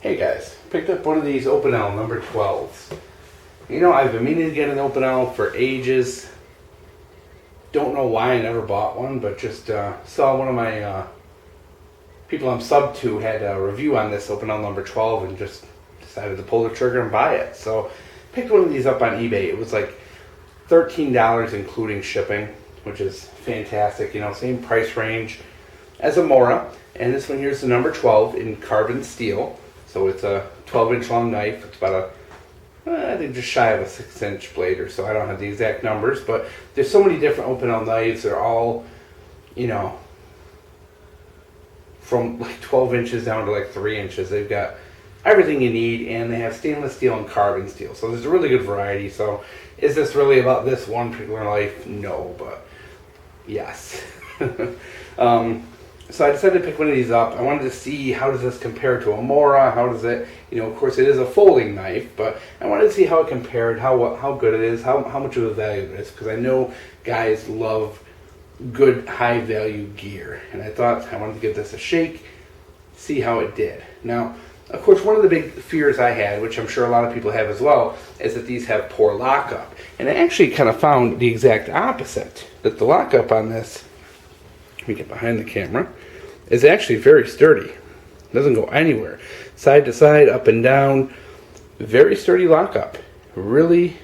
Hey guys, picked up one of these Opinel number 12s. You know, I've been meaning to get an Opinel for ages. Don't know why I never bought one, but just saw one of my people I'm subbed to had a review on this Opinel number 12 and just decided to pull the trigger and buy it. So picked one of these up on eBay. It was like $13 including shipping, which is fantastic. You know, same price range as a Mora. And this one here's the number 12 in carbon steel. So it's a 12-inch long knife. It's about I think just shy of a 6-inch blade or so. I don't have the exact numbers, but there's so many different Opinel knives. They're all, you know, from like 12 inches down to like 3 inches. They've got everything you need, and they have stainless steel and carbon steel. So there's a really good variety. So is this really about this one particular knife? No, but yes. So I decided to pick one of these up. I wanted to see how does this compare to a Mora. How does it, you know, of course it is a folding knife, but I wanted to see how it compared, how good it is, how much of a value it is, because I know guys love good high value gear, and I thought I wanted to give this a shake, see how it did. Now, of course, one of the big fears I had, which I'm sure a lot of people have as well, is that these have poor lockup. And I actually kind of found the exact opposite, that the lockup on this, let me get behind the camera, is actually very sturdy. It doesn't go anywhere. Side to side, up and down, very sturdy lockup. Really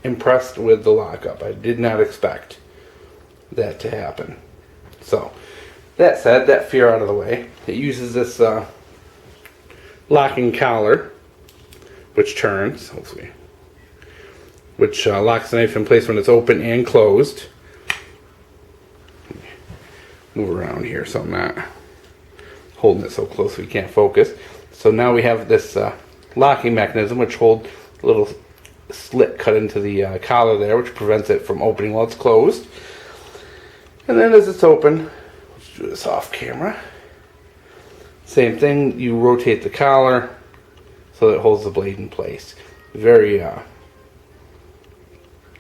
impressed with the lockup. I did not expect that to happen. So, that said, that fear out of the way, it uses this locking collar, which turns, hopefully, which locks the knife in place when it's open and closed. Move around here so I'm not holding it so close we can't focus. So now we have this locking mechanism which holds a little slit cut into the collar there, which prevents it from opening while it's closed. And then as it's open, let's do this off camera. Same thing, you rotate the collar so that it holds the blade in place. Very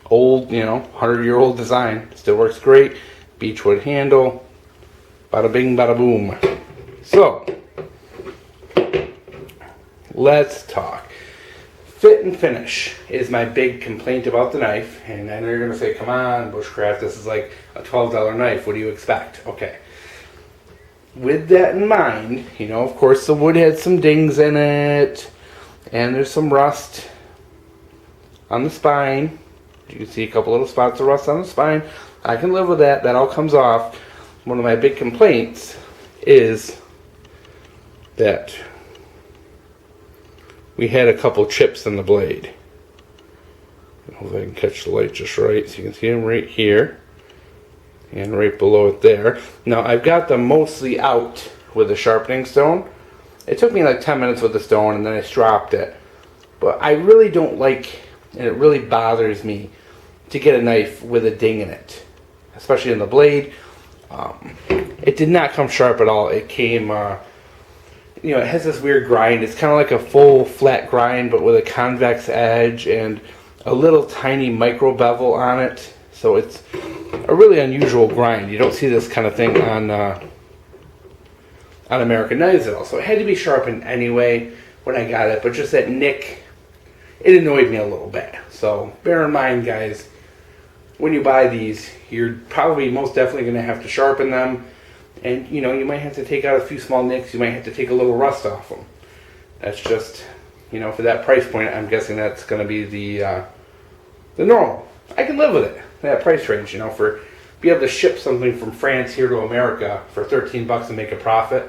old, you know, 100-year-old design. Still works great. Beechwood handle. Bada bing, bada boom. So, let's talk. Fit and finish is my big complaint about the knife. And I know you're going to say, come on, Bushcraft, this is like a $12 knife. What do you expect? Okay. With that in mind, you know, of course the wood had some dings in it. And there's some rust on the spine. You can see a couple little spots of rust on the spine. I can live with that. That all comes off. One of my big complaints is that we had a couple chips in the blade. Hopefully I can catch the light just right. So you can see them right here and right below it there. Now I've got them mostly out with a sharpening stone. It took me like 10 minutes with the stone and then I stropped it. But I really don't like, and it really bothers me, to get a knife with a ding in it, especially in the blade. It did not come sharp at all. It came, you know, it has this weird grind. It's kind of like a full flat grind, but with a convex edge and a little tiny micro bevel on it. So it's a really unusual grind. You don't see this kind of thing on American knives at all. So it had to be sharpened anyway when I got it, but just that nick, it annoyed me a little bit. So bear in mind, guys, when you buy these, you're probably most definitely going to have to sharpen them. And, you know, you might have to take out a few small nicks. You might have to take a little rust off them. That's just, you know, for that price point, I'm guessing that's going to be the normal. I can live with it, that price range, you know, for be able to ship something from France here to America for $13 and make a profit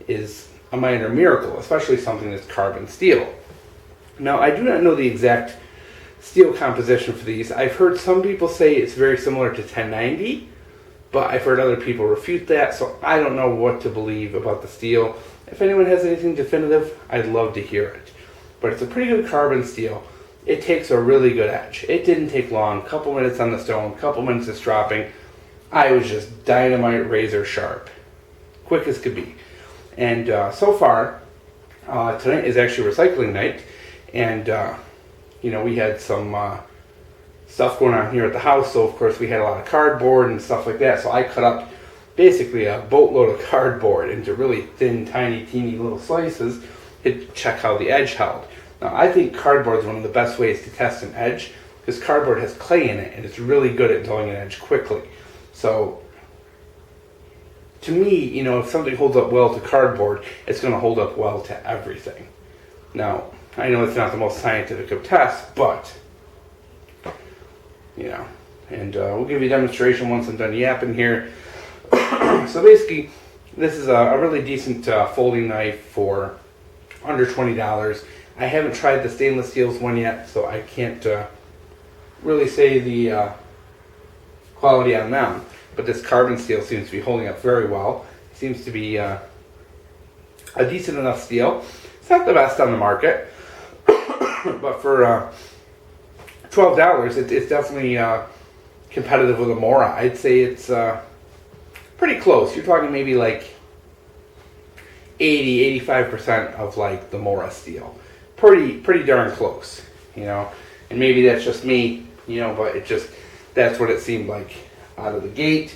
is a minor miracle, especially something that's carbon steel. Now, I do not know the exact steel composition for these. I've heard some people say it's very similar to 1090, but I've heard other people refute that, so I don't know what to believe about the steel. If anyone has anything definitive, I'd love to hear it. But it's a pretty good carbon steel. It takes a really good edge. It didn't take long, couple minutes on the stone, couple minutes of stropping. I was just dynamite razor sharp, quick as could be. And so far, tonight is actually recycling night, and you know, we had some stuff going on here at the house, so of course we had a lot of cardboard and stuff like that, so I cut up basically a boatload of cardboard into really thin, tiny, teeny little slices, check how the edge held. Now, I think cardboard is one of the best ways to test an edge because cardboard has clay in it and it's really good at dulling an edge quickly. So, to me, you know, if something holds up well to cardboard, it's going to hold up well to everything. Now, I know it's not the most scientific of tests, but, you know, and we'll give you a demonstration once I'm done yapping here. So basically, this is a really decent folding knife for under $20. I haven't tried the stainless steels one yet, so I can't really say the quality on them. But this carbon steel seems to be holding up very well. It seems to be a decent enough steel. It's not the best on the market, but for $12, it's definitely competitive with a Mora. I'd say it's pretty close. You're talking maybe like 80-85% of like the Mora steel. Pretty darn close, you know. And maybe that's just me, you know, but that's what it seemed like out of the gate.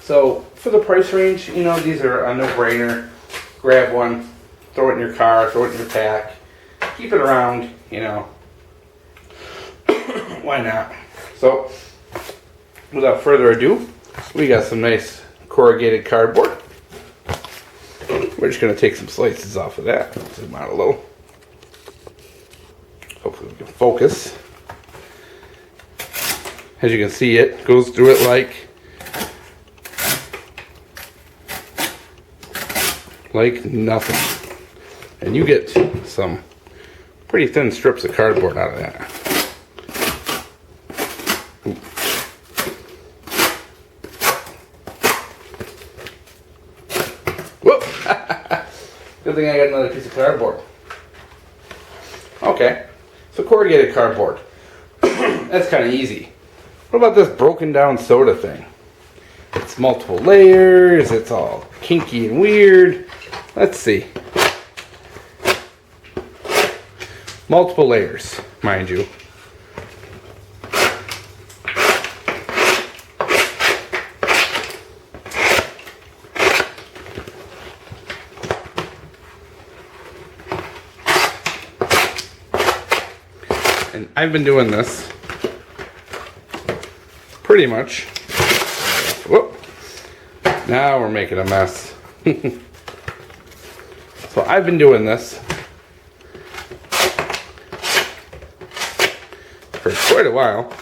So for the price range, you know, these are a no-brainer. Grab one, throw it in your car, throw it in your pack, keep it around, you know. Why not? So without further ado, we got some nice corrugated cardboard. We're just going to take some slices off of that. Zoom out a little. Hopefully we can focus. As you can see, it goes through it like nothing. And you get some pretty thin strips of cardboard out of that. Whoop! Good thing I got another piece of cardboard. Okay, so corrugated cardboard. That's kind of easy. What about this broken down soda thing? It's multiple layers, it's all kinky and weird. Let's see. Multiple layers, mind you. And I've been doing this pretty much. Whoop. Now we're making a mess. So I've been doing this for quite a while.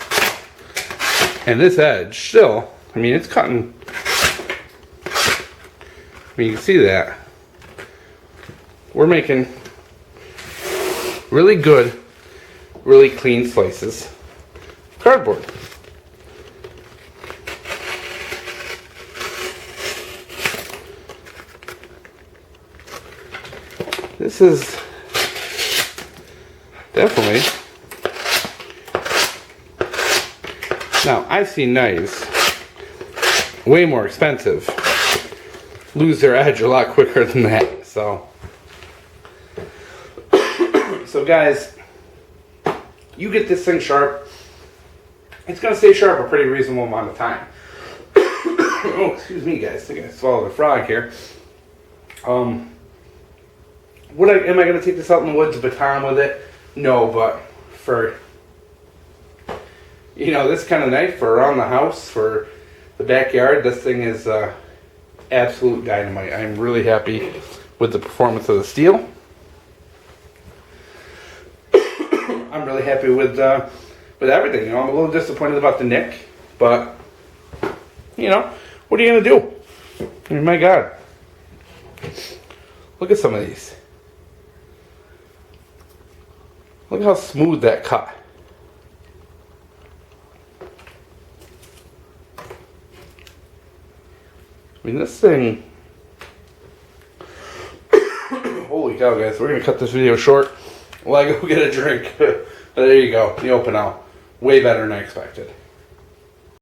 And this edge still, I mean, it's cutting. I mean, you can see that. We're making really good, really clean slices of cardboard. This is definitely, now I've seen knives way more expensive lose their edge a lot quicker than that. So guys, you get this thing sharp, it's going to stay sharp a pretty reasonable amount of time. Oh, excuse me guys, I think I swallowed a frog here. Am I going to take this out in the woods, baton with it? No, but for, you know, this kind of knife for around the house, for the backyard, this thing is absolute dynamite. I'm really happy with the performance of the steel. I'm really happy with everything. You know, I'm a little disappointed about the nick, but, you know, what are you going to do? I mean, my God. Look at some of these. Look how smooth that cut. I mean, this thing... Holy cow, guys. We're going to cut this video short while I go get a drink. But there you go. The Opinel. Way better than I expected.